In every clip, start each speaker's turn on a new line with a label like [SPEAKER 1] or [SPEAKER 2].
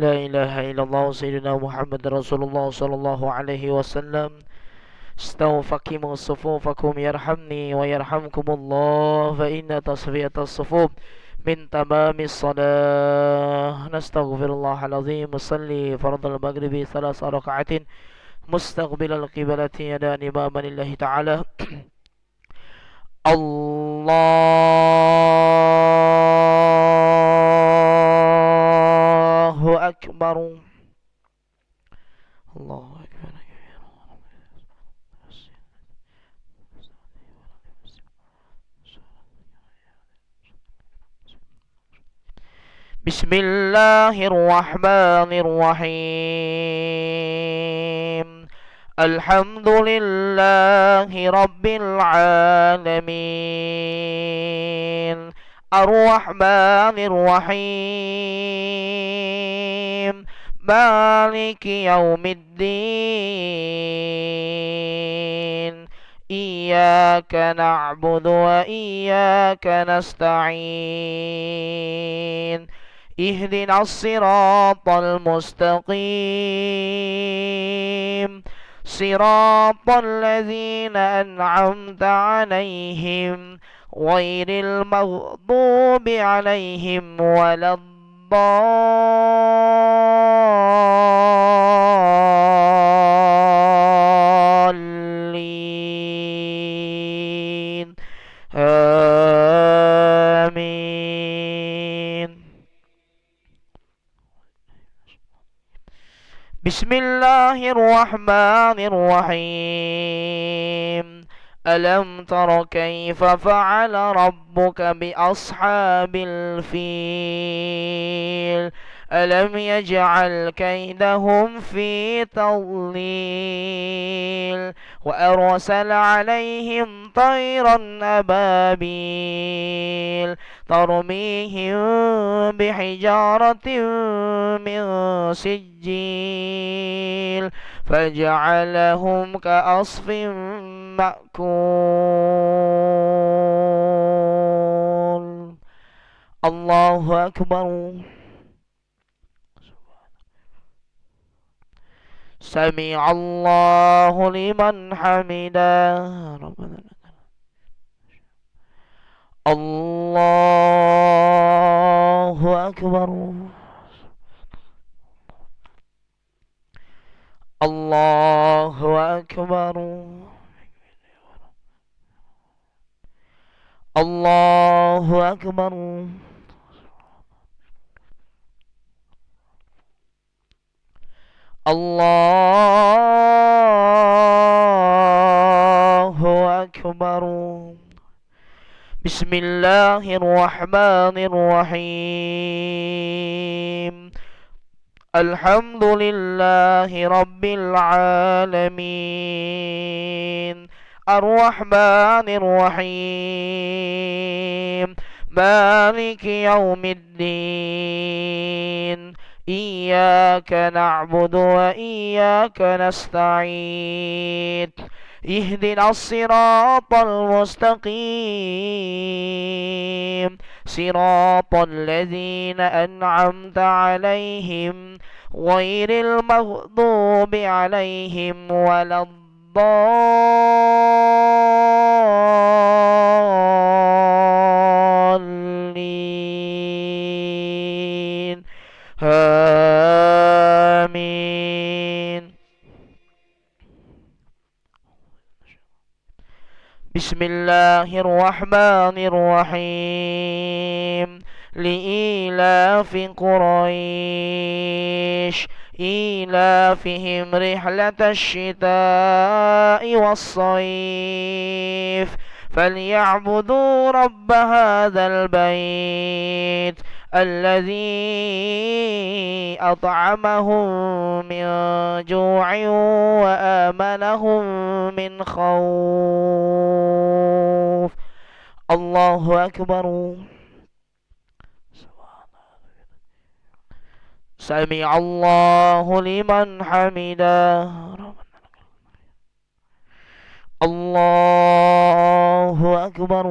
[SPEAKER 1] لا إله إلا الله سيدنا محمد رسول الله صلى الله عليه وسلم. استووا فقيموا صفوفكم يرحمني ويرحمكم الله، فإن تصفية الصفوف من تمام الصلاة. نستغفر الله العظيم. نصلي فرض المغرب 3 ركعات مستقبل القبلة يدان إماما لله تعالى. الله أكبر. الله أكبر. بسم الله الرحمن الرحيم. الحمد لله رب العالمين، الرحمن الرحيم، مالك يوم الدين. إياك نعبد وإياك نستعين. اهدنا الصراط المستقيم، صراط الذين أنعمت عليهم غير المغضوب عليهم ولا الضالين. آمين. بسم الله الرحمن الرحيم. ألم تر كيف فعل ربك بأصحاب الفيل؟ ألم يجعل كيدهم في تضليل، وأرسل عليهم طيرا أبابيل ترميهم بحجارة من سجيل فجعلهم كعصف مأكول. الله أكبر. سمع الله لمن حمده. ربنا الله أكبر. الله أكبر. الله أكبر. الله أكبر. بسم الله الرحمن الرحيم. الحمد لله رب العالمين، الرحمن الرحيم، مالك يوم الدين. إياك نعبد وإياك نستعين. اهدنا الصراط المستقيم، صراط الذين أنعمت عليهم غير المغضوب عليهم ولا الضالين. آمين. بسم الله الرحمن الرحيم. لإيلاف قريش إيلافهم رحلة الشتاء والصيف فليعبدوا رب هذا البيت الذي أطعمهم من جوع وآمنهم من خوف. الله أكبر. سمع الله لمن حمده. الله أكبر.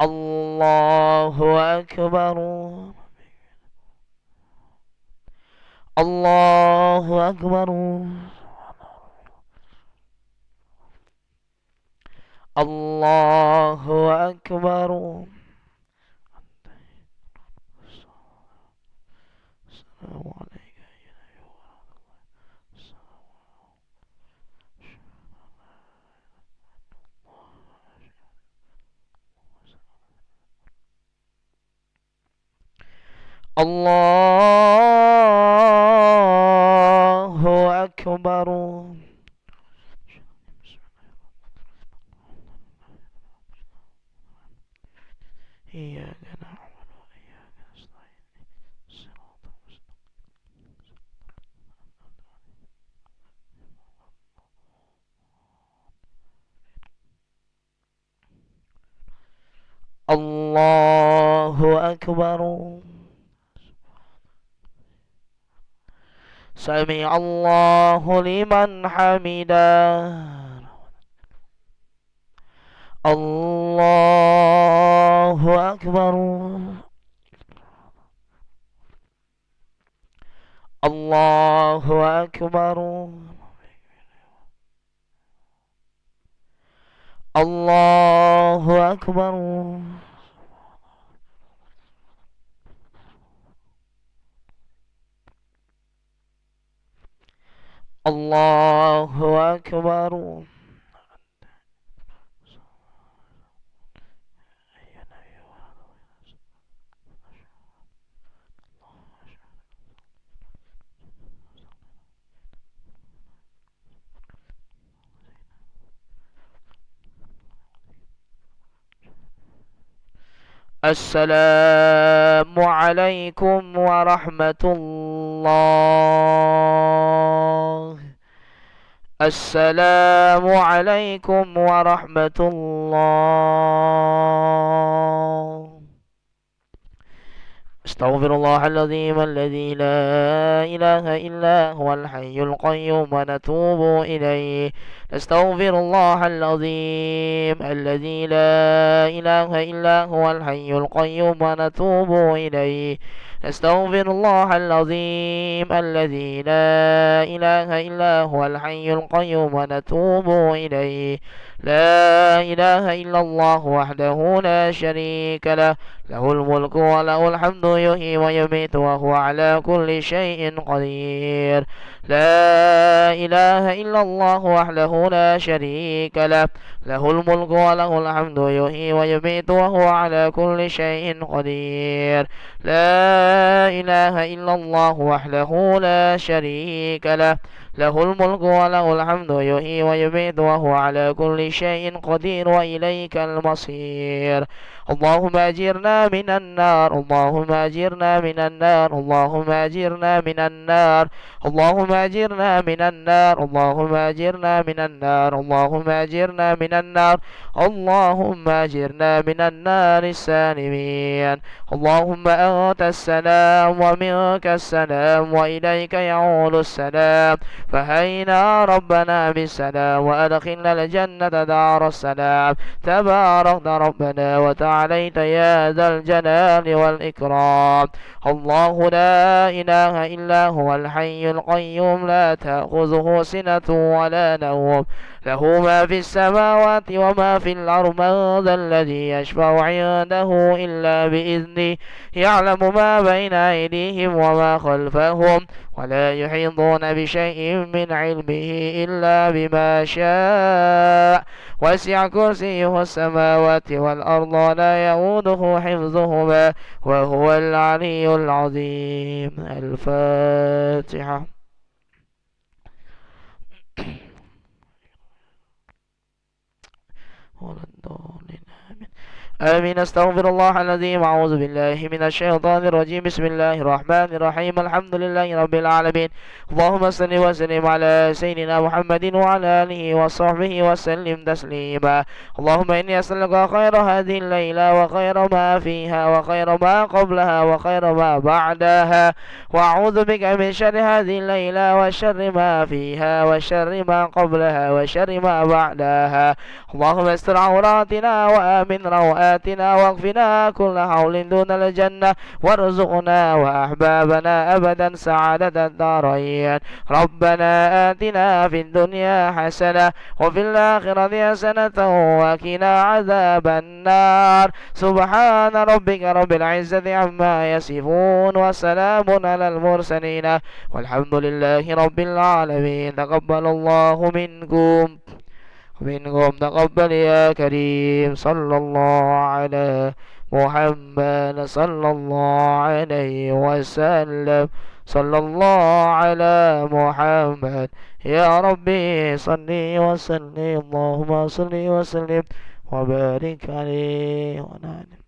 [SPEAKER 1] الله أكبر الله أكبر الله أكبر. السلام عليك الله أكبر. إياك نعبد وإياك نستعين صراط الله أكبر. سمع الله لمن حمده. الله أكبر الله أكبر الله أكبر. الله أكبر. السلام عليكم ورحمة الله. السلام عليكم ورحمة الله. استغفر الله العظيم الذي لا إله إلا هو الحي القيوم ونتوب إليه. نستغفر الله العظيم الذي لا إله إلا هو الحي القيوم ونتوب إليه. نستغفر الله العظيم الذي لا إله إلا هو الحي القيوم ونتوب إليه. لا إله إلا الله وحده لا شريك له، له الملك وله الحمد يحيي ويميت وهو على كل شيء قدير. لا إله إلا الله وحده لا شريك له، له الملك وله الحمد يحيي ويميت وهو على كل شيء قدير. لا إله إلا الله وحده لا شريك له، له الملك وله الحمد يحيي ويميت وهو على كل شيء قدير وإليك المصير. اللهم أجرنا من النار، اللهم أجرنا من النار، اللهم أجرنا من النار، اللهم أجرنا من النار، اللهم أجرنا من النار، اللهم أجرنا من النار، اللهم أجرنا من النار السالمين. اللهم أنت السلام ومنك السلام وإليك يعود السلام، فهينا ربنا بالسلام وأدخلنا الجنة دار السلام. تبارك ربنا وتعاليت يا ذا الجلال والإكرام. الله لا إله إلا هو الحي القيوم لا تأخذه سنة ولا نوم، له ما في السماوات وما في الأرض. من ذا الذي يشفع عنده إلا بإذنه، يعلم ما بين أيديهم وما خلفهم، ولا يحيطون بشيء من علمه إلا بما شاء. وسع كرسيه السماوات والأرض ولا يؤوده حفظهما وهو العلي العظيم. الفاتحة. آمين. استغفر الله العظيم. أعوذ بالله من الشيطان الرجيم. بسم الله الرحمن الرحيم. الحمد لله رب العالمين. اللهم صل وسلم على سيدنا محمد وعلى آله وصحبه وسلم تسليما. اللهم إني أسألك خير هذه الليلة وخير ما فيها وخير ما قبلها وخير ما بعدها، وأعوذ بك من شر هذه الليلة وشر ما فيها وشر ما قبلها وشر ما بعدها. اللهم استر عوراتنا وآمن روآتنا سيئاتنا واغفنا كل حول دون الجنة وارزقنا وأحبابنا أبدا سعادة الدارين. ربنا آتنا في الدنيا حسنة وفي الآخرة حسنة وقنا عذاب النار. سبحان ربك رب العزة عما يصفون وسلام على المرسلين والحمد لله رب العالمين. تقبل الله منكم تقبل يا كريم. صلى الله على محمد صلى الله عليه وسلم. صلى الله على محمد يا ربي صل وسلم. اللهم صل وسلم وبارك عليه وعلى آله.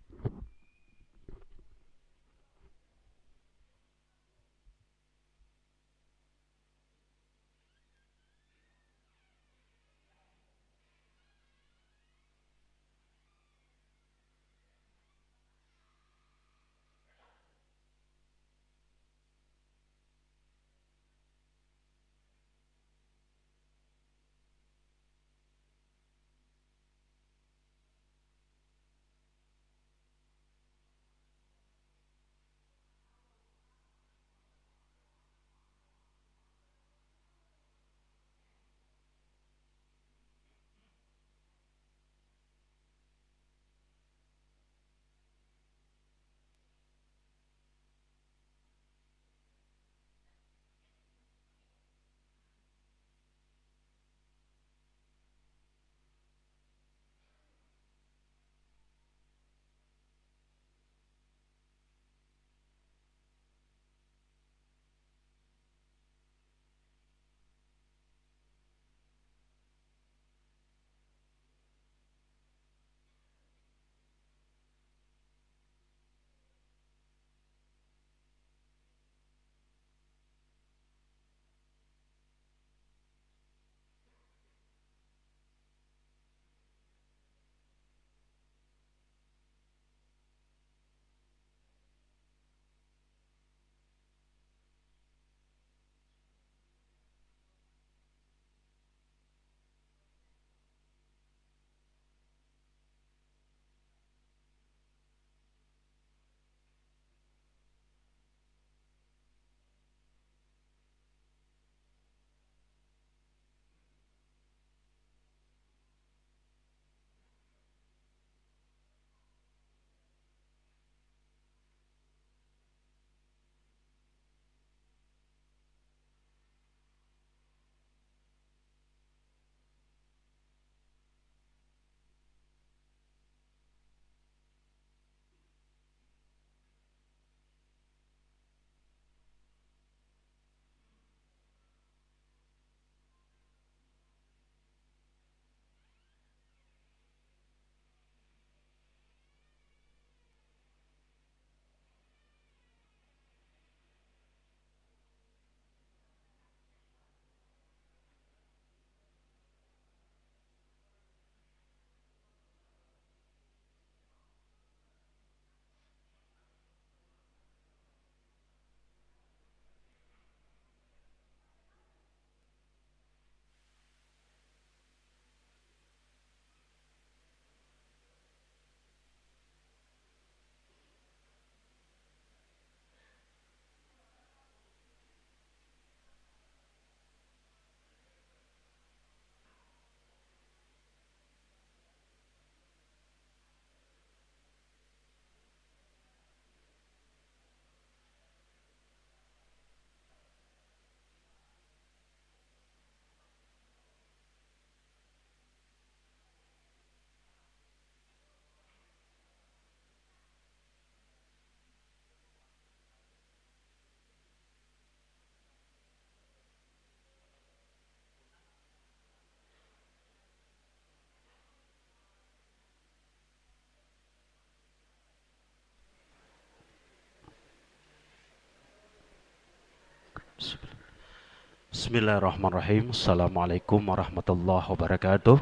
[SPEAKER 2] Bismillahirrahmanirrahim. Assalamualaikum warahmatullahi wabarakatuh.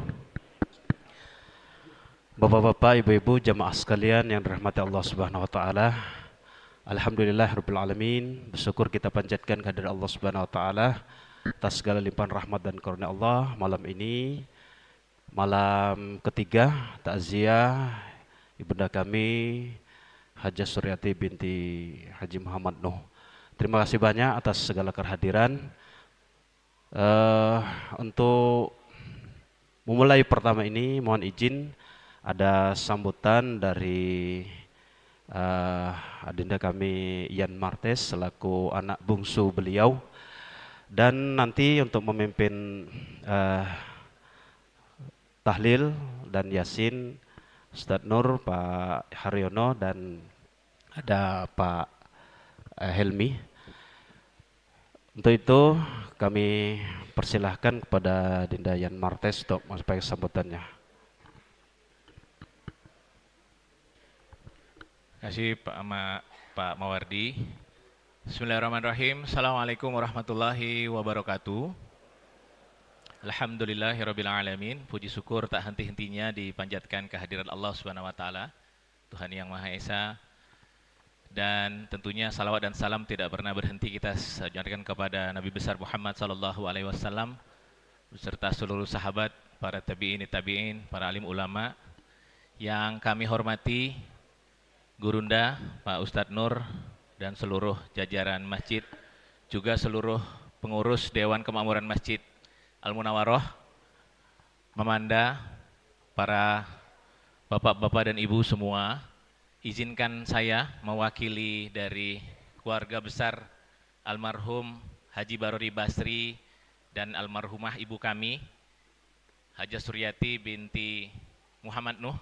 [SPEAKER 2] Bapak-bapak, ibu-ibu, jamaah sekalian yang dirahmati Allah Subhanahu wa taala. Alhamdulillahirabbil alamin. Bersyukur kita panjatkan kehadirat Allah Subhanahu wa taala atas segala limpahan rahmat dan karunia Allah. Malam ini malam ketiga takziah ibunda kami Hajah Suryati binti Haji Muhammad Nuh. Terima kasih banyak atas segala kehadiran. Untuk memulai pertama ini mohon izin ada sambutan dari adinda kami Ian Martes selaku anak bungsu beliau, dan nanti untuk memimpin tahlil dan yasin Ustadz Nur, Pak Haryono, dan ada Pak Helmi. Untuk itu kami persilahkan kepada Dinda Ian Martes untuk menyampaikan sambutannya.
[SPEAKER 3] Terima kasih Pak Mawardi. Bismillahirrahmanirrahim. Assalamualaikum warahmatullahi wabarakatuh. Alhamdulillahirrabbilalamin. Puji syukur tak henti-hentinya dipanjatkan kehadirat Allah Subhanahu wa taala, Tuhan yang Maha Esa. Dan tentunya salawat dan salam tidak pernah berhenti kita sampaikan kepada Nabi besar Muhammad sallallahu alaihi wasallam beserta seluruh sahabat, para tabi'in, para alim ulama yang kami hormati, Gurunda, Pak Ustadz Nur, dan seluruh jajaran masjid, juga seluruh pengurus Dewan Kemakmuran Masjid Al-Munawaroh, Mamanda, para bapak-bapak dan ibu semua. Izinkan saya mewakili dari keluarga besar almarhum Haji Barori Basri dan almarhumah ibu kami, Hajah Suryati binti Muhammad Nuh,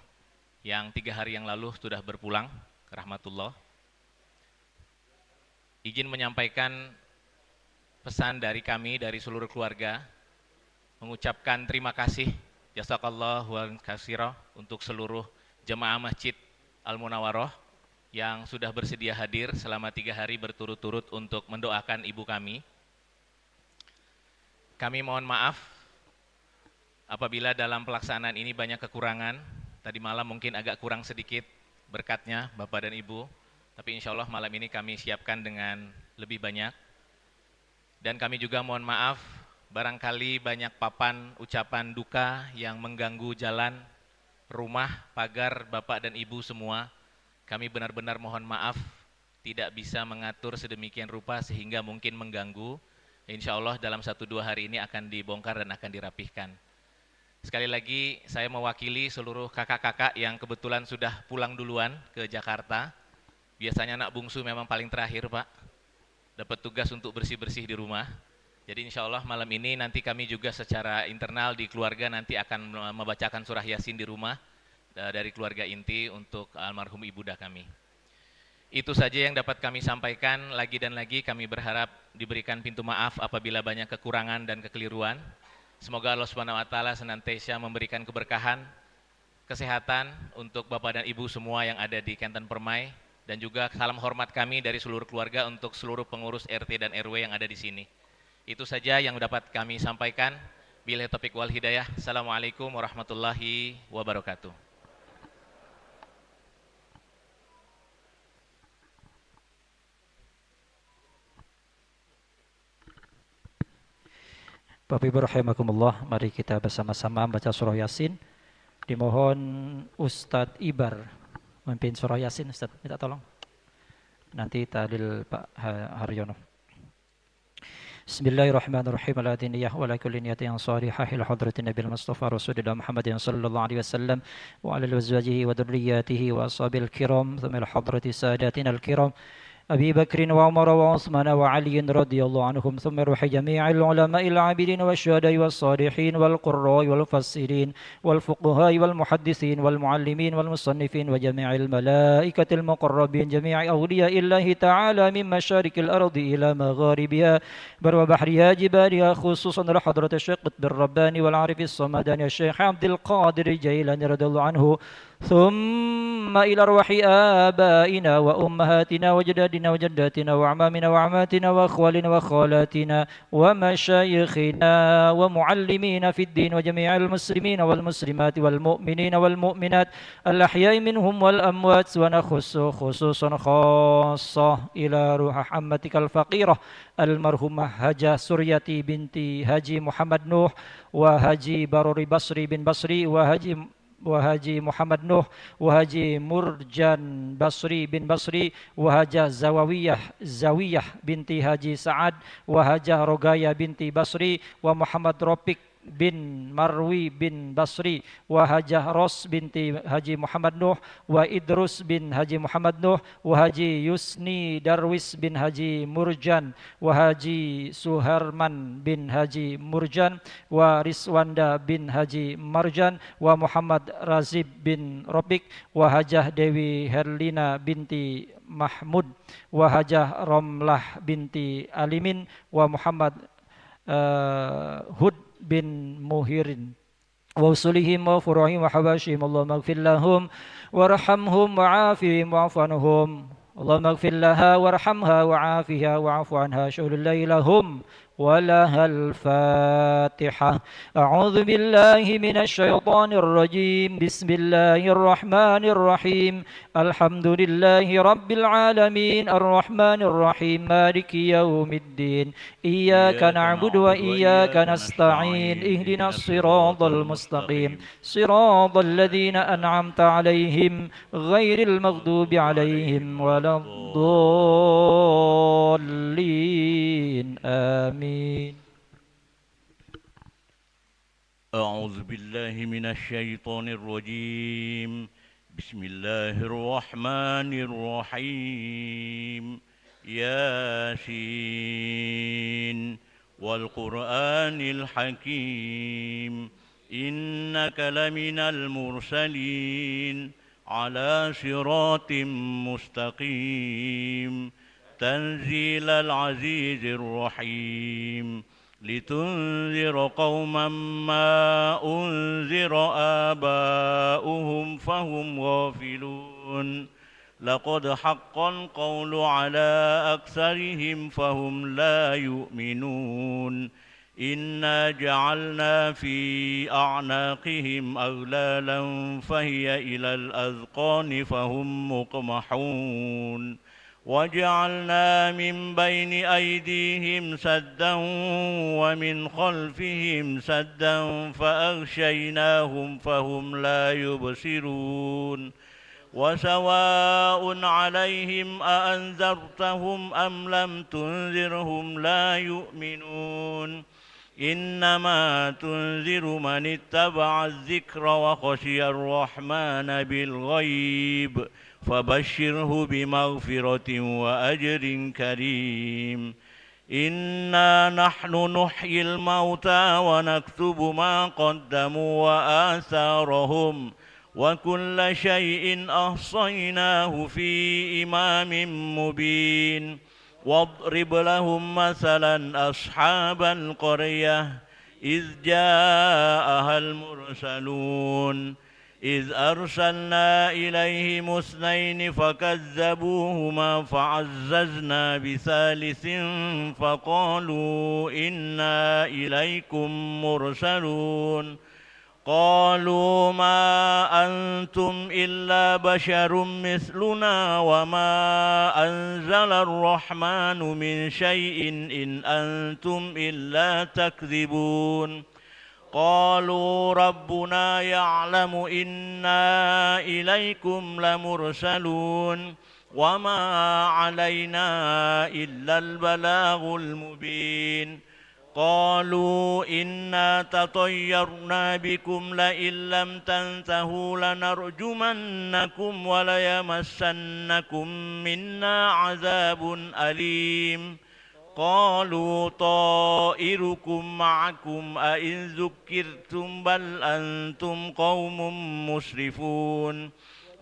[SPEAKER 3] yang 3 hari yang lalu sudah berpulang ke rahmatullah. Izin menyampaikan pesan dari kami, dari seluruh keluarga, mengucapkan terima kasih jazakallahu khairan untuk seluruh jemaah Masjid Al-Munawaroh yang sudah bersedia hadir selama 3 hari berturut-turut untuk mendoakan ibu kami. Kami mohon maaf apabila dalam pelaksanaan ini banyak kekurangan. Tadi malam mungkin agak kurang sedikit berkatnya Bapak dan Ibu, tapi insya Allah malam ini kami siapkan dengan lebih banyak. Dan kami juga mohon maaf barangkali banyak papan ucapan duka yang mengganggu jalan, rumah, pagar Bapak dan Ibu semua. Kami benar-benar mohon maaf tidak bisa mengatur sedemikian rupa sehingga mungkin mengganggu. Insya Allah dalam 1-2 hari ini akan dibongkar dan akan dirapihkan. Sekali lagi saya mewakili seluruh kakak-kakak yang kebetulan sudah pulang duluan ke Jakarta. Biasanya anak bungsu memang paling terakhir Pak, dapat tugas untuk bersih-bersih di rumah. Jadi insya Allah malam ini nanti kami juga secara internal di keluarga nanti akan membacakan surah Yasin di rumah dari keluarga inti untuk almarhum ibunda kami. Itu saja yang dapat kami sampaikan. Lagi dan lagi kami berharap diberikan pintu maaf apabila banyak kekurangan dan kekeliruan. Semoga Allah Subhanahu wa taala senantiasa memberikan keberkahan, kesehatan untuk Bapak dan Ibu semua yang ada di Kenten Permai, dan juga salam hormat kami dari seluruh keluarga untuk seluruh pengurus RT dan RW yang ada di sini. Itu saja yang dapat kami sampaikan. Billahi taufiq wal hidayah. Assalamualaikum warahmatullahi wabarakatuh.
[SPEAKER 4] Bapak Ibu rahimakumullah, mari kita bersama-sama baca surah Yasin. Dimohon Ustadz Ibar memimpin surah Yasin. Ustadz, minta tolong. Nanti tahlil Pak Haryono. Bismillahirrahmanirrahim. Al-adiniyah wa la kulli niyatin salihah ila hadratin Nabil Mustafa Rasulullah Muhammadin sallallahu alaihi wasallam wa ala azwajihi wa dhurriyyatihi wa ashabil kiram, thumma ila hadrati sadatina al-kiram أبي بكر وعمر وعثمان وعلي رضي الله عنهم ثم روح جميع العلماء العابدين والشهداء والصالحين والقراء والمفسرين والفقهاء والمحدثين والمعلمين والمصنفين وجميع الملائكة المقربين جميع أولياء الله تعالى من مشارق الأرض إلى مغاربها بر وبحرها جبالها خصوصا لحضرة الشيخ قطب الرباني والعارف الصمداني الشيخ عبد القادر الجيلاني رضي الله عنه ثم إلى أرواح آبائنا وأمهاتنا وجدادنا وجداتنا وأعمامنا وعماتنا وأخوالنا وخالاتنا ومشايخنا ومعلمين في الدين وجميع المسلمين والمسلمات والمؤمنين والمؤمنات الأحياء منهم والأموات ونخص خصوصا خاصة إلى روح حمتك الفقيرة المرحومة هجة سريتي بنت هاجي محمد نوح وهاجي بروري بصري بن بصري وهاجي وهاجي محمد نوح وهاجي مرجان بصري بن بصري وهاجة زاوية بنت هاجي سعد وهاجة رقاية بنت بصري ومحمد روبيك bin Marwi bin Basri wa Hajah Ros binti Haji Muhammad Nuh wa Idrus bin Haji Muhammad Nuh wa Haji Yusni Darwis bin Haji Murjan wa Haji Suharman bin Haji Murjan wa Riswanda bin Haji Marjan wa Muhammad Razib bin Robik wa Hajah Dewi Herlina binti Mahmud wa Hajah Romlah binti Alimin wa Muhammad Hud bin Muhirin wa usulihim wa furuhim wa habashihim Allahumma ighfir lahum warhamhum wa'afihim wa'fu anhum Allahumma ighfir laha warhamha wa'afiha wa'fu anha syuhul lahum ولها الفاتحة أعوذ بالله من الشيطان الرجيم بسم الله الرحمن الرحيم الحمد لله رب العالمين الرحمن الرحيم مالك يوم الدين إياك نعبد وإياك نستعين اهدنا الصراط المستقيم صراط الذين أنعمت عليهم غير المغضوب عليهم ولا الضالين آمين
[SPEAKER 5] أعوذ بالله من الشيطان الرجيم بسم الله الرحمن الرحيم ياسين والقرآن الحكيم إنك لمن المرسلين على صراط مستقيم تنزيل العزيز الرحيم لتنذر قوما ما أنذر آباؤهم فهم غافلون لقد حق القول على أكثرهم فهم لا يؤمنون إنا جعلنا في أعناقهم أغلالا فهي إلى الأذقان فهم مقمحون وجعلنا من بين أيديهم سدا ومن خلفهم سدا فأغشيناهم فهم لا يبصرون وسواء عليهم أأنذرتهم أم لم تنذرهم لا يؤمنون إنما تنذر من اتبع الذكر وخشي الرحمن بالغيب فبشره بمغفرة وأجر كريم إنا نحن نحيي الموتى ونكتب ما قدموا وآثارهم وكل شيء أحصيناه في إمام مبين واضرب لهم مثلا أصحاب القرية إذ جاءها المرسلون إذ أرسلنا إليهم اثنين فكذبوهما فعززنا بثالث فقالوا إنا إليكم مرسلون قالوا ما أنتم إلا بشر مثلنا وما أنزل الرحمن من شيء إن أنتم إلا تكذبون قالوا ربنا يعلم إنا إليكم لمرسلون وما علينا إلا البلاغ المبين قالوا إنا تطيرنا بكم لئن لم تنتهوا لنرجمنكم وليمسنكم منا عذاب أليم قالوا طائركم معكم أئن ذكرتم بل أنتم قوم مسرفون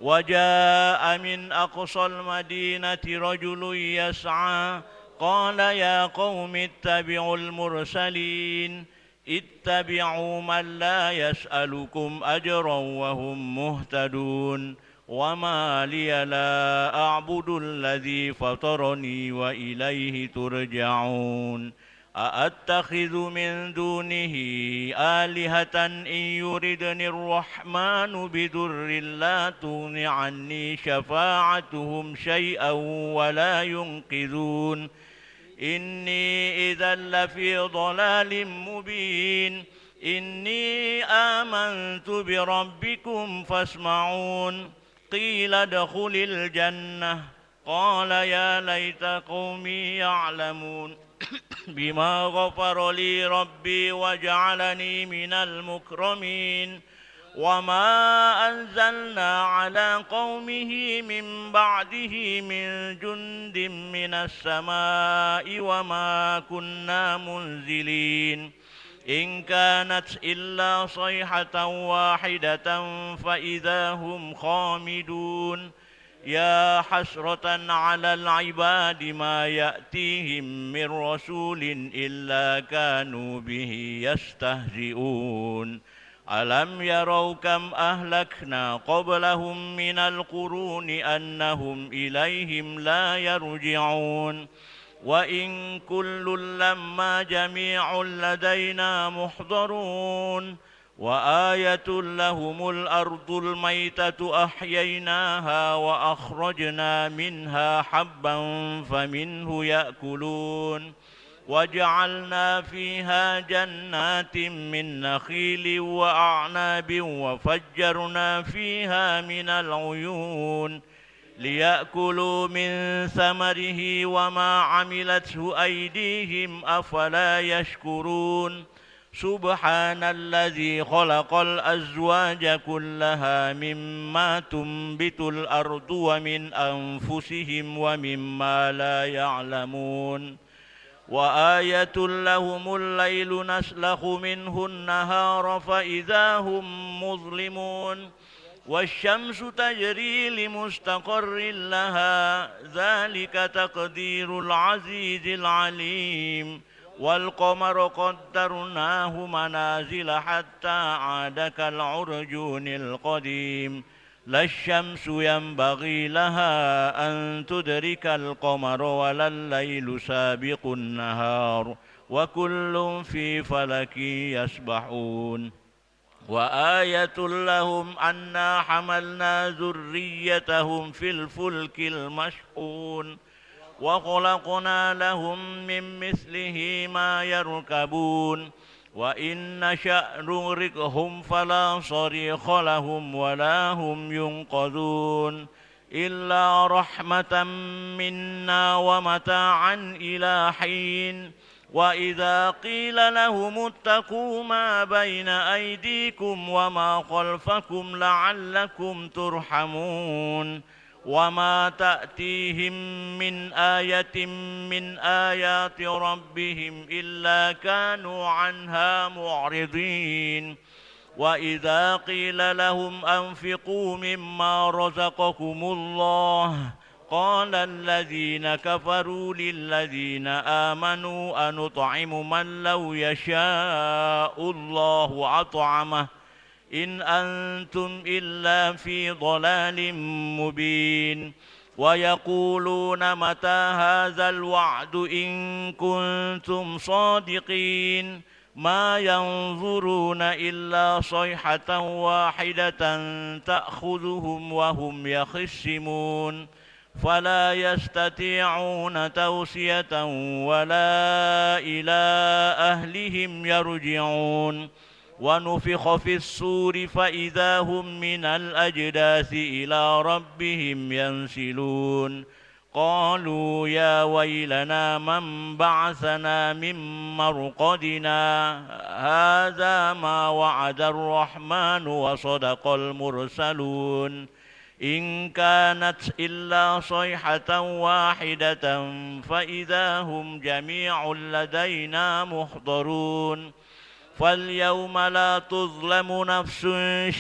[SPEAKER 5] وجاء من أقصى المدينة رجل يسعى قال يا قوم اتبعوا المرسلين اتبعوا من لا يسألكم أجرا وهم مهتدون وما لي لا أعبد الذي فطرني وإليه ترجعون أأتخذ من دونه آلهة إن يردني الرحمن بضر لا تغن عني شفاعتهم شيئا ولا ينقذون إني إذا لفي ضلال مبين إني آمنت بربكم فاسمعون قيل ادخل الجنة قال يا ليت قومي يعلمون بما غفر لي ربي وجعلني من المكرمين وما أنزلنا على قومه من بعده من جند من السماء وما كنا منزلين إن كانت إلا صيحة واحدة فإذا هم خامدون يا حسرة على العباد ما يأتيهم من رسول إلا كانوا به يستهزئون ألم يروا كم أهلكنا قبلهم من القرون أنهم إليهم لا يرجعون وإن كل لما جميع لدينا محضرون وآية لهم الأرض الميتة أحييناها وأخرجنا منها حبا فمنه يأكلون وجعلنا فيها جنات من نخيل وأعناب وفجرنا فيها من العيون ليأكلوا من ثمره وما عملته أيديهم أفلا يشكرون سبحان الذي خلق الأزواج كلها مما تنبت الأرض ومن أنفسهم ومما لا يعلمون وآية لهم الليل نسلخ منه النهار فإذا هم مظلمون والشمس تجري لمستقر لها ذلك تقدير العزيز العليم والقمر قدرناه منازل حتى عاد كالعرجون القديم لا الشمس ينبغي لها أن تدرك القمر ولا الليل سابق النهار وكل في فلك يسبحون وآية لهم أنا حملنا ذريتهم في الفلك المشحون وخلقنا لهم من مثله ما يركبون وإن نشأ نغرقهم فلا صريخ لهم ولا هم ينقذون إلا رحمة منا ومتاعا إلى حين وإذا قيل لهم اتقوا ما بين أيديكم وما خلفكم لعلكم ترحمون وما تأتيهم من آية من آيات ربهم إلا كانوا عنها معرضين وإذا قيل لهم أنفقوا مما رزقكم الله قال الذين كفروا للذين آمنوا أنطعم من لو يشاء الله أطعمه إن أنتم إلا في ضلال مبين ويقولون متى هذا الوعد إن كنتم صادقين ما ينظرون إلا صيحة واحدة تأخذهم وهم يخصمون فلا يستطيعون توصية ولا إلى أهلهم يرجعون ونفخ في الصور فإذا هم من الأجداث إلى ربهم ينسلون قالوا يا ويلنا من بعثنا من مرقدنا هذا ما وعد الرحمن وصدق المرسلون إن كانت إلا صيحة واحدة فإذا هم جميع لدينا محضرون فاليوم لا تظلم نفس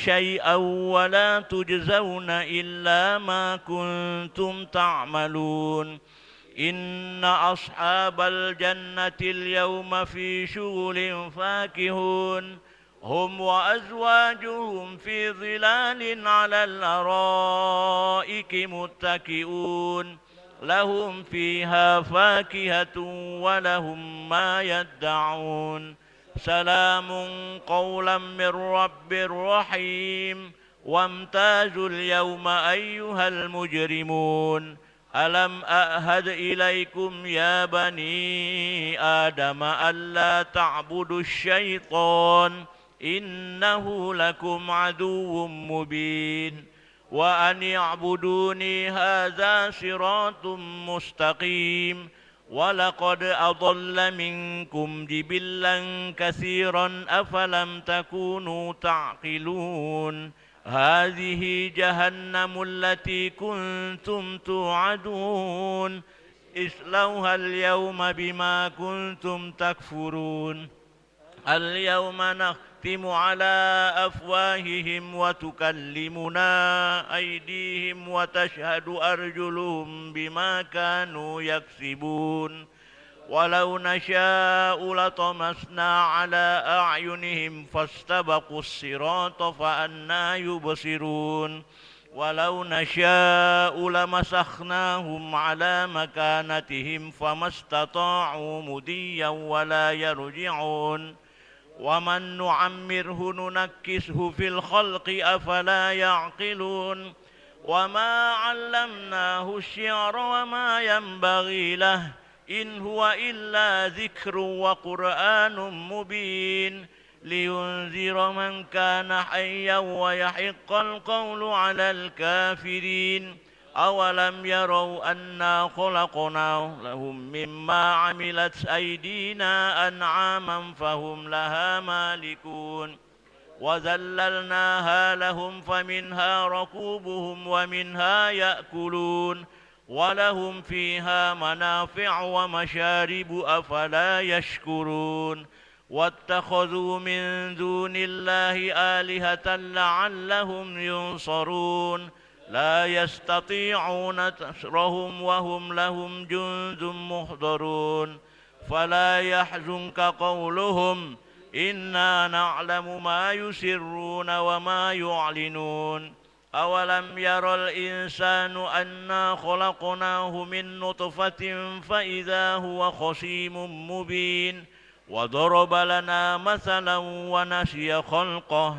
[SPEAKER 5] شيئا ولا تجزون إلا ما كنتم تعملون إن أصحاب الجنة اليوم في شغل فاكهون هم وأزواجهم في ظلال على الأرائك متكئون لهم فيها فاكهة ولهم ما يدعون سلام قولا من رب رحيم وامتازوا اليوم أيها المجرمون ألم أعهد إليكم يا بني آدم ألا تعبدوا الشيطان إنه لكم عدو مبين وأن اعبدوني هذا صراط مستقيم ولقد أضل منكم جبلا كثيرا أفلم تكونوا تعقلون هذه جهنم التي كنتم توعدون اصلوها اليوم بما كنتم تكفرون اليوم نختم على أفواههم وتكلمنا أيديهم وتشهد أرجلهم بما كانوا يكسبون ولو نشاء لطمسنا على أعينهم فاستبقوا الصراط فأنى يبصرون ولو نشاء لمسخناهم على مكانتهم فما استطاعوا مضيا ولا يرجعون ومن نعمره ننكسه في الخلق أفلا يعقلون وما علمناه الشعر وما ينبغي له إن هو إلا ذكر وقرآن مبين لينذر من كان حيا ويحق القول على الكافرين أولم يروا أنا خلقنا لهم مما عملت أيدينا أنعاما فهم لها مالكون وذللناها لهم فمنها ركوبهم ومنها يأكلون ولهم فيها منافع ومشارب أفلا يشكرون واتخذوا من دون الله آلهة لعلهم ينصرون لا يستطيعون نصرهم وهم لهم جند محضرون فلا يحزنك قولهم إنا نعلم ما يسرون وما يعلنون أولم ير الإنسان أنا خلقناه من نطفة فإذا هو خصيم مبين وضرب لنا مثلا ونسي خلقه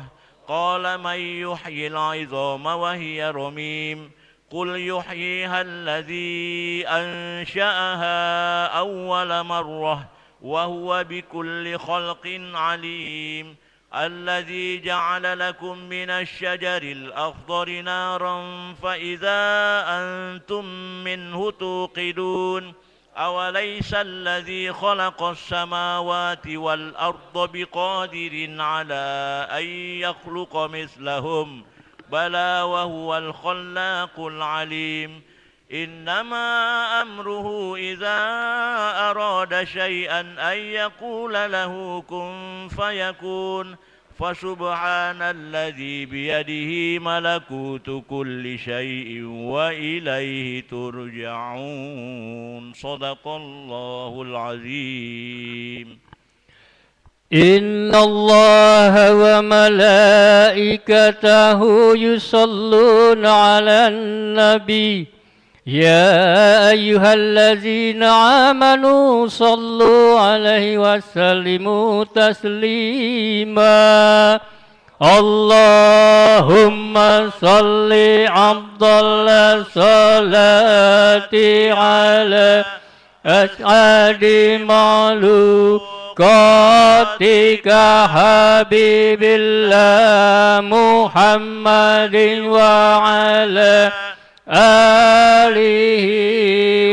[SPEAKER 5] قال من يحيي العظام وهي رميم قل يحييها الذي أنشأها أول مرة وهو بكل خلق عليم الذي جعل لكم من الشجر الأخضر نارا فإذا أنتم منه توقدون أوليس الذي خلق السماوات والأرض بقادر على أن يخلق مثلهم بلى وهو الخلاق العليم إنما أمره إذا أراد شيئا أن يقول له كن فيكون فسبحان الذي بيده ملكوت كل شيء وإليه ترجعون صدق الله العظيم
[SPEAKER 6] إن الله وملائكته يصلون على النبي يا أيها الذين آمنوا صلوا عليه وسلموا تسليما اللهم صل أفضل الصلاة على أسعد معلوقاتك حبيب الله محمد وعلى آله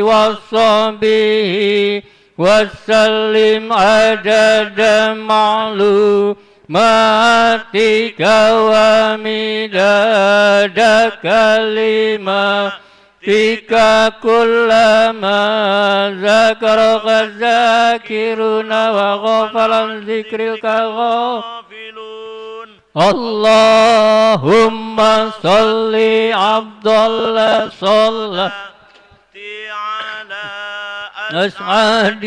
[SPEAKER 6] وصحبه وسلم عدد معلوماتك ومداد كلماتك كلما ذكرك الذاكرون وغفل عن ذكرك غافلون اللهم صل أفضل صلاة على أسعد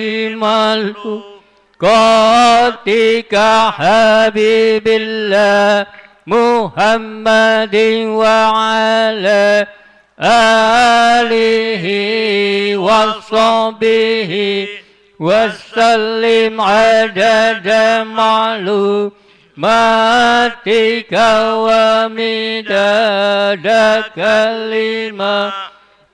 [SPEAKER 6] مخلوقاتك حبيب الله محمد وعلى آله وصحبه وسلم عدد معلوماتك ومداد كلماتك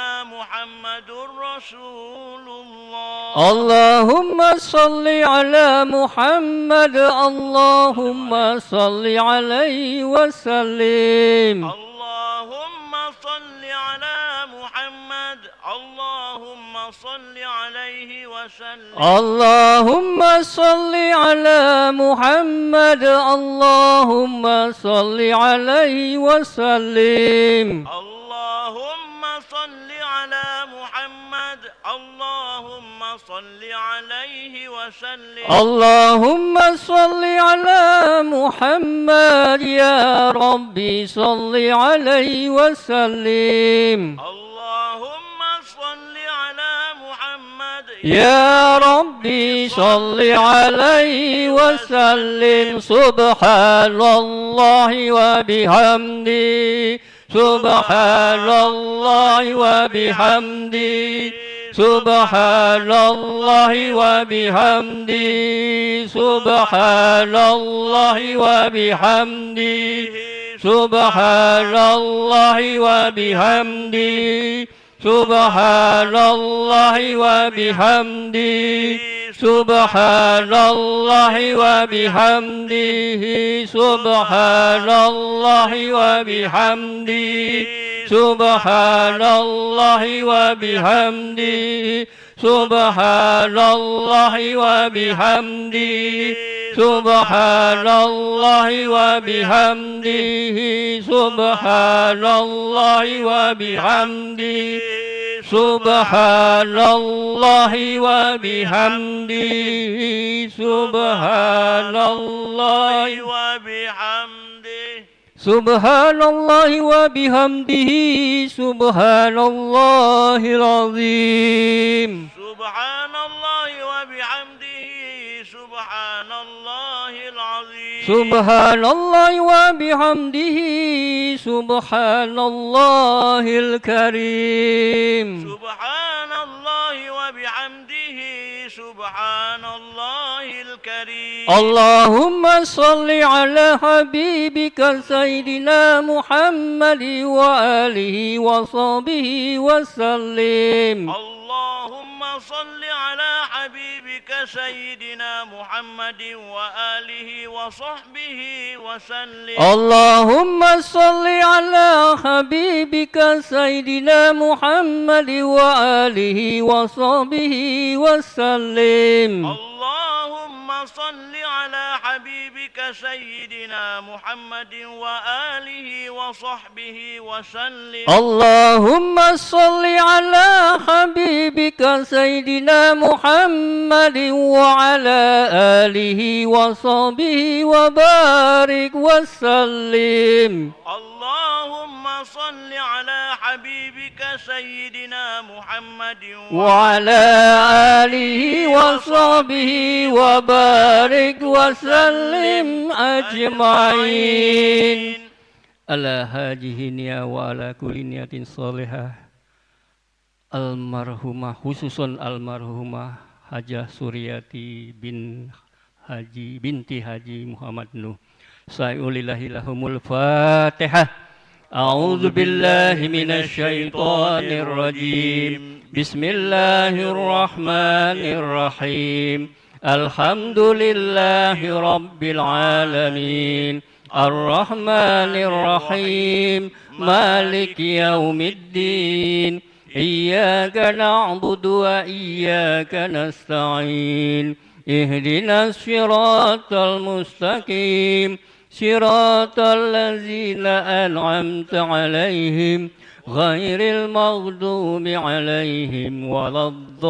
[SPEAKER 5] محمد رسول الله
[SPEAKER 6] اللهم صل على محمد اللهم صل عليه وسلم
[SPEAKER 5] اللهم صل على محمد اللهم صل عليه وسلم
[SPEAKER 6] اللهم صل على محمد اللهم صل عليه وسلم
[SPEAKER 5] اللهم صل على محمد اللهم صل عليه وسلم
[SPEAKER 6] اللهم صل على محمد يا ربي صل عليه وسلم
[SPEAKER 5] اللهم صل على محمد
[SPEAKER 6] يا ربي صل عليه وسلم سبحان الله وبحمده سبحان الله وبحمده سبحان الله وبحمده سبحان الله وبحمده سبحان الله وبحمده سبحان الله وبحمده سبحان الله وبحمده سبحان الله وبحمده سبحان الله وبحمده سبحان الله وبحمده سبحان الله وبحمده سبحان الله وبحمده سبحان الله وبحمده سبحان الله
[SPEAKER 5] وبحمده
[SPEAKER 6] سبحان الله وبحمده سبحان الله العظيم
[SPEAKER 5] سبحان الله وبحمده سبحان الله العظيم
[SPEAKER 6] سبحان الله وبحمده سبحان الله الكريم
[SPEAKER 5] سبحان الله وبحمده سبحان الله الكريم
[SPEAKER 6] اللهم صل على حبيبك سيدنا محمد وآله وصحبه وسلم
[SPEAKER 5] اللهم صل على حبيبك سيدنا محمد وآله وصحبه وسلم
[SPEAKER 6] اللهم صل على حبيبك سيدنا محمد وآله وصحبه وسلم
[SPEAKER 5] اللهم صل على حبيبك سيدنا محمد وآله وصحبه وسلم
[SPEAKER 6] اللهم صل على حبيبك سيدنا محمد وعلى آله وصحبه وبارك وسلم
[SPEAKER 5] اللهم صل على حبيبك سيدنا محمد
[SPEAKER 6] وعلى آله وصحبه وبارك وسلم أجمعين على هذه النية وعلى كل نية صالحة almarhumah khususun almarhumah Hajah Suryati binti Haji Muhammad Nuh. Sa'ulillahi lahumul Fatihah. A'udzu billahi minasy syaithanir rajim. Bismillahirrahmanirrahim. Alhamdulillahi rabbil alamin. Ar-Rahmanir Rahim. Maliki yaumiddin. إياك نعبد وإياك نستعين اهدنا الصراط المستقيم صراط الذين أنعمت عليهم غير المغضوب عليهم ولا الضالين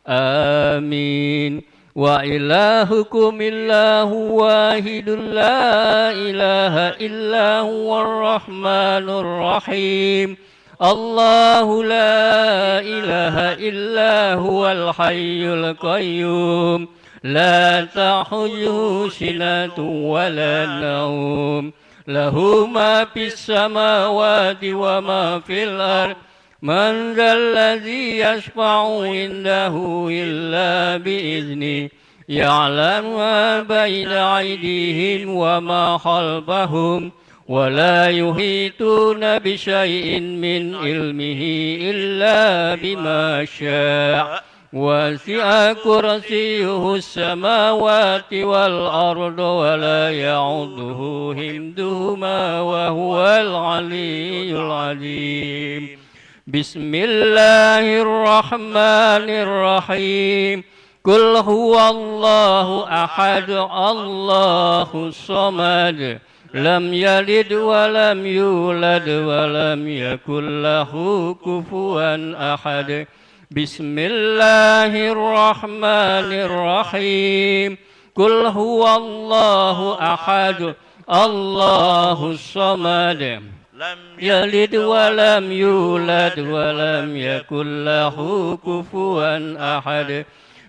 [SPEAKER 6] آمين وإلهكم إله واحد لا إله إلا هو الرحمن الرحيم الله لا إله إلا هو الحي القيوم لا تأخذه سنة ولا نوم له ما في السماوات وما في الأرض من ذا الذي يشفع عنده إلا بإذنه يعلم ما بين أيديهم وما خلفهم ولا يحيطون بشيء من علمه إلا بما شاء وسع كرسيه السماوات والأرض ولا يعوده حفظهما وهو العلي العظيم بسم الله الرحمن الرحيم قل هو الله أحد الله الصمد لم يلد ولم يولد ولم يكن له كفوا أحد بسم الله الرحمن الرحيم قل هو الله أحد الله الصمد
[SPEAKER 5] لم
[SPEAKER 6] يلد ولم يولد ولم يكن له كفوا أحد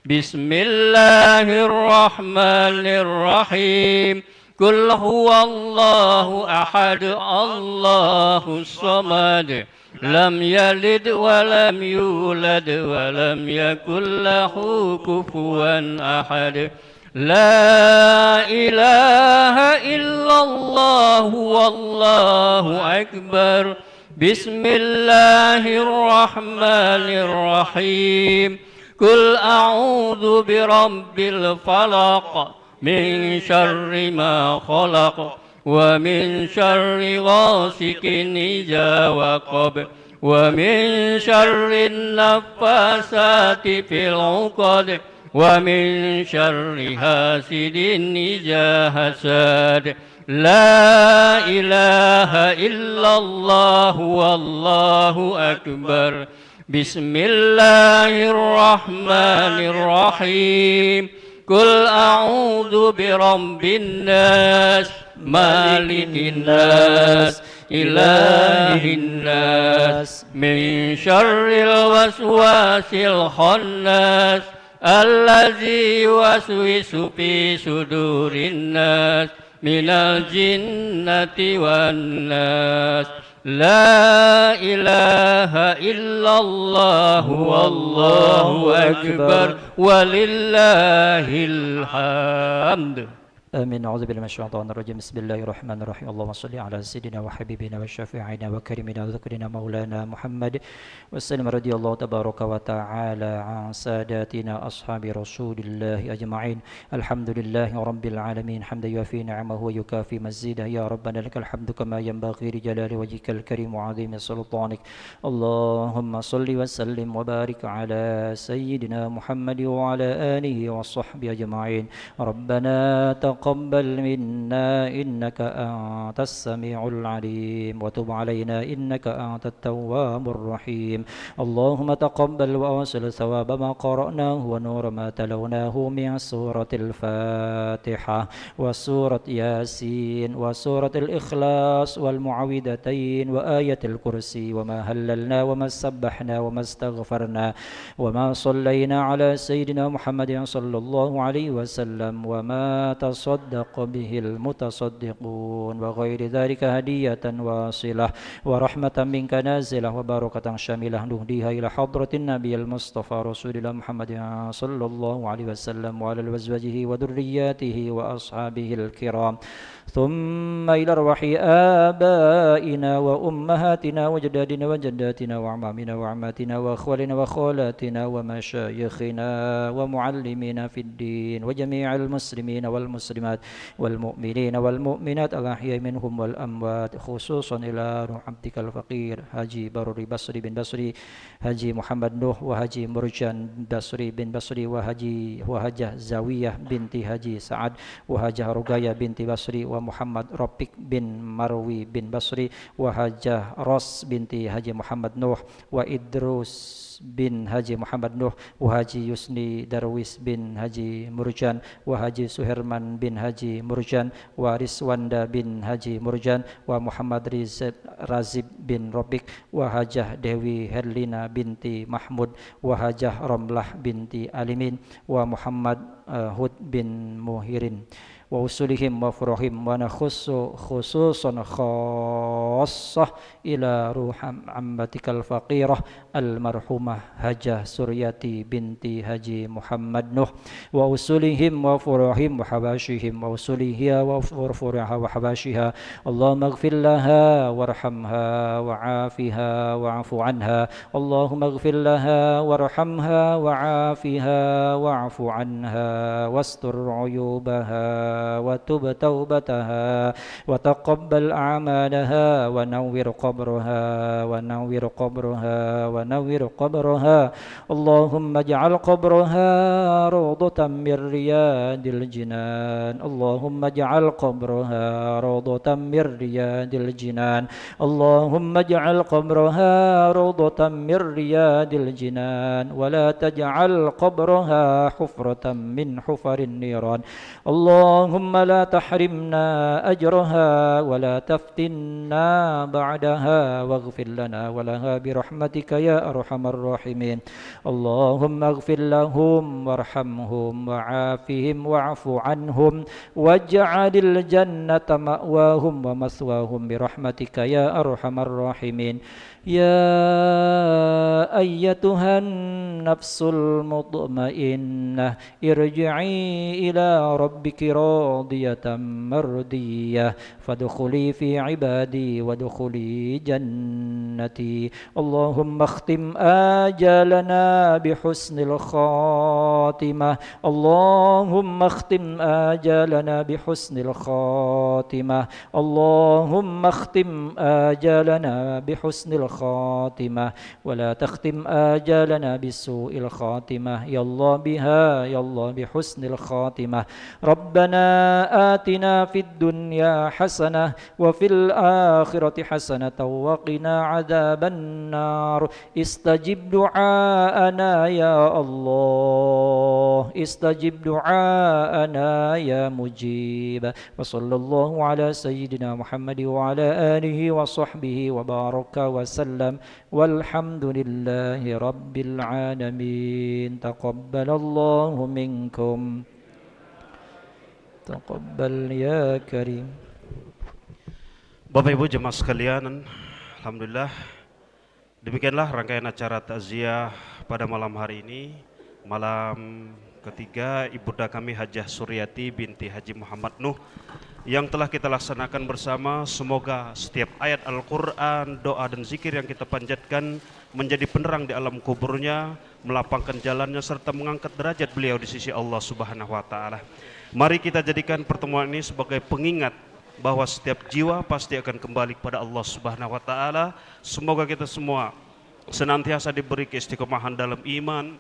[SPEAKER 6] بسم الله الرحمن الرحيم قل هو الله أحد الله الصمد لم يلد ولم يولد ولم يكن له كفوا أحد لا إله إلا الله والله أكبر بسم الله الرحمن الرحيم قل أعوذ برب الفلق من شر ما خلق ومن شر غاسق إذا وقب ومن شر النفاثات في العقد ومن شر حاسد إذا حسد لا إله إلا الله والله أكبر بسم الله الرحمن الرحيم قل أعوذ برب الناس مالك الناس إله الناس من شر الوسواس الخناس الذي يوسوس في صدور الناس من الجنة والناس لا إله إلا الله والله أكبر ولله الحمد
[SPEAKER 4] آمين. أعوذ بالله من الشيطان الرجيم. بسم الله الرحمن الرحيم. اللهم صل على سيدنا وحبيبنا وشفيعنا وكريمنا وذكرنا مولانا محمد وسلم. رضي الله تبارك وتعالى عن ساداتنا أصحاب رسول الله أجمعين. الحمد لله رب العالمين حمدا يوافي نعمه ويكافي مزيده. يا ربنا لك الحمد كما ينبغي لجلال وجهك الكريم وعظيم سلطانك. اللهم صل وسلم وبارك على سيدنا محمد وعلى آله وصحبه أجمعين. ربنا تقبل منا إنك أنت السميع العليم وتب علينا إنك أنت التواب الرحيم. اللهم تقبل وأوصل ثواب ما قرأناه ونور ما تلوناه من سورة الفاتحة وسورة ياسين وسورة الإخلاص والمعوذتين وآية الكرسي وما هللنا وما سبحنا وما استغفرنا وما صلينا على سيدنا محمد صلى الله عليه وسلم وما تصدق به المتصدقون وغير ذلك هدية واصلة ورحمة منك نازلة وبركة شاملة نهديها إلى حضرة النبي المصطفى رسول الله محمد صلى الله عليه وسلم وعلى أزواجه وذرياته وأصحابه الكرام ثم إلى أرواح آبائنا وأمهاتنا وجدادنا وجداتنا وأعمامنا وعماتنا وأخوالنا وخالاتنا ومشايخنا ومعلمينا في الدين وجميع المسلمين والمسلمات والمؤمنين والمؤمنات الأحياء منهم والأموات خصوصا إلى روح عبدك الفقير حاجي بروري بصري بن بصري حاجي محمد نوح وحاجي مرجان بصري بن بصري وحاجة زاوية بنت حاجي سعد وحاجة رقية بنت بصري ومحمد ربك بن مروي بن بصري وحاجة رس بنت حاجي محمد نوح وإدروس bin Haji Muhammad Nuh wa Haji Yusni Darwis bin Haji Murjan wa Haji Suherman bin Haji Murjan wa Riswanda bin Haji Murjan wa Muhammad Razib bin Robik wa Hajah Dewi Herlina binti Mahmud wa Hajah Romlah binti Alimin wa Muhammad Hud bin Muhirin وأسلهم وفرهم ونخص خصوصا خاصة إلى روح عمتك الفقيرة المرحومة هجة سرياتي بنت هجي محمد نوح وأسلهم وفرهم وحباشهم وأسلها وفرفرها وحباشها اللهم اغفر لها وارحمها وعافها واعف عنها اللهم اغفر لها وارحمها وعافها واعف عنها واستر عيوبها وتب توبتها وتقبل أعمالها ونور قبرها ونور قبرها ونور قبرها اللهم اجعل قبرها روضة من رياض الجنان اللهم اجعل قبرها روضة من رياض الجنان اللهم اجعل قبرها روضة من رياض الجنان ولا تجعل قبرها حفرة من حفر النيران اللهم لا تحرمنا أجرها ولا تفتنا بعدها واغفر لنا ولها برحمتك يا أرحم الراحمين اللهم اغفر لهم وارحمهم وعافهم واعف عنهم واجعل الجنة مأواهم ومثواهم برحمتك يا أرحم الراحمين يا أيتها النفس المطمئنة ارجعي إلى ربك راضية مرضية فادخلي في عبادي وادخلي جنتي اللهم اختم آجالنا بحسن الخاتمة اللهم اختم آجالنا بحسن الخاتمة اللهم اختم آجالنا بحسن الخاتمة ولا تختم آجالنا بسوء الخاتمة يا الله بها يا الله بحسن الخاتمة ربنا آتنا في الدنيا حسنة وفي الآخرة حسنة وقنا عذاب النار استجب دعاءنا يا الله استجب دعاءنا يا مجيب وصلى الله على سيدنا محمد وعلى آله وصحبه وبارك وسلم والحمد لله رب العالمين تقبل الله منكم تقبل يا كريم.
[SPEAKER 2] Bapak Ibu jemaah sekalian, alhamdulillah demikianlah rangkaian acara takziah pada malam hari ini, malam ketiga ibunda kami Hajah Suryati binti Haji Muhammad Nuh yang telah kita laksanakan bersama. Semoga setiap ayat Al-Quran, doa dan zikir yang kita panjatkan menjadi penerang di alam kuburnya, melapangkan jalannya serta mengangkat derajat beliau di sisi Allah Subhanahu wa Ta'ala. Mari kita jadikan pertemuan ini sebagai pengingat bahwa setiap jiwa pasti akan kembali kepada Allah Subhanahu wa Ta'ala. Semoga kita semua senantiasa diberi keistiqomahan dalam iman,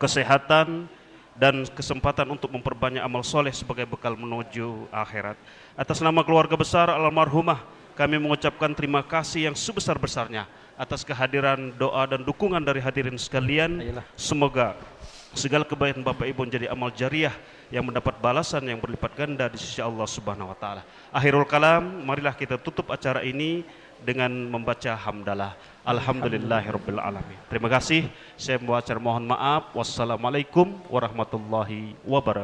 [SPEAKER 2] kesehatan, dan kesempatan untuk memperbanyak amal soleh sebagai bekal menuju akhirat. Atas nama keluarga besar almarhumah, kami mengucapkan terima kasih yang sebesar-besarnya atas kehadiran, doa, dan dukungan dari hadirin sekalian. Semoga segala kebaikan Bapak Ibu menjadi amal jariah yang mendapat balasan yang berlipat ganda di sisi Allah Subhanahu wa Ta'ala. Akhirul kalam, marilah kita tutup acara ini dengan membaca hamdalah. Alhamdulillahirabbil alamin. Terima kasih. Saya mohon maaf. Wassalamualaikum warahmatullahi wabarakatuh.